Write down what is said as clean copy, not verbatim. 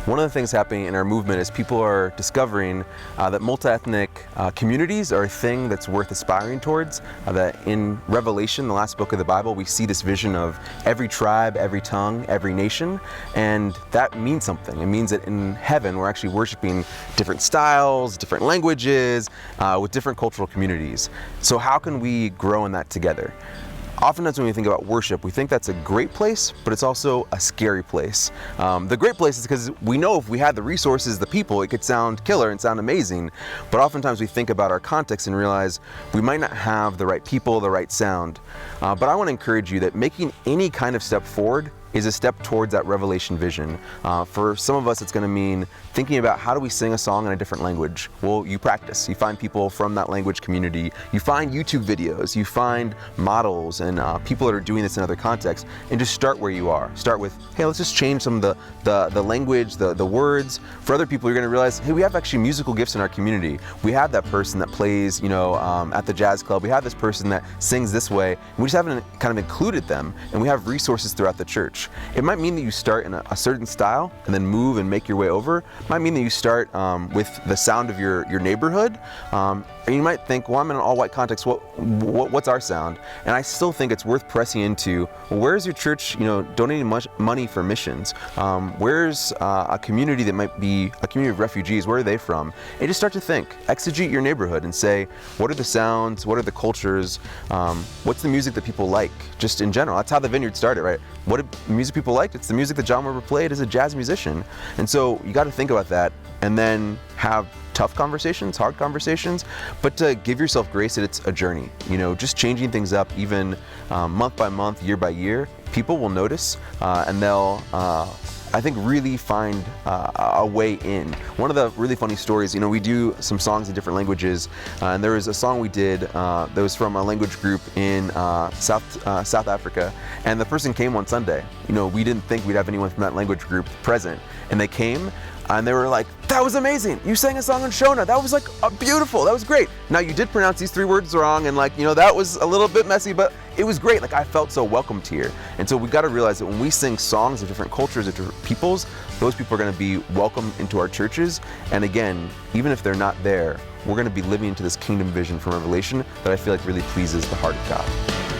One of the things happening in our movement is people are discovering that multi-ethnic communities are a thing that's worth aspiring towards. That in Revelation, the last book of the Bible, we see this vision of every tribe, every tongue, every nation, and that means something. It means that in heaven we're actually worshiping different styles, different languages, with different cultural communities. So how can we grow in that together? Oftentimes when we think about worship, we think that's a great place, but it's also a scary place. The great place is because we know if we had the resources, the people, it could sound killer and sound amazing. But oftentimes we think about our context and realize we might not have the right people, the right sound. But I want to encourage you that making any kind of step forward is a step towards that revelation vision. For some of us, it's going to mean thinking about how do we sing a song in a different language. Well, you practice. You find people from that language community. You find YouTube videos. You find models and people that are doing this in other contexts, and just start where you are. Start with, hey, let's just change some of the language, the words. For other people, you're going to realize, hey, we have actually musical gifts in our community. We have that person that plays, at the jazz club. We have this person that sings this way. And we just haven't kind of included them, and we have resources throughout the church. It might mean that you start in a certain style and then move and make your way over. It might mean that you start with the sound of your neighborhood. And you might think, well, I'm in an all-white context. What's our sound? And I still think it's worth pressing into, well, where's your church, donating much money for missions? Where's a community that might be a community of refugees? Where are they from? And just start to think, exegete your neighborhood and say, what are the sounds? What are the cultures? What's the music that people like? Just in general, that's how the Vineyard started, right? What do music people liked? It's the music that John Weber played as a jazz musician. And so you got to think about that and then have tough conversations, hard conversations, but to give yourself grace that it's a journey. Just changing things up even month by month, year by year, people will notice and they'll I think really find a way in. One of the really funny stories, we do some songs in different languages, and there was a song we did that was from a language group in South Africa, and the person came one Sunday. We didn't think we'd have anyone from that language group present, and they came, and they were like, that was amazing. You sang a song in Shona. That was beautiful. That was great. Now you did pronounce these 3 words wrong, and that was a little bit messy, but it was great. I felt so welcomed here. And so we got to realize that when we sing songs of different cultures, of different peoples, those people are going to be welcomed into our churches. And again, even if they're not there, we're going to be living into this kingdom vision from Revelation that I feel like really pleases the heart of God.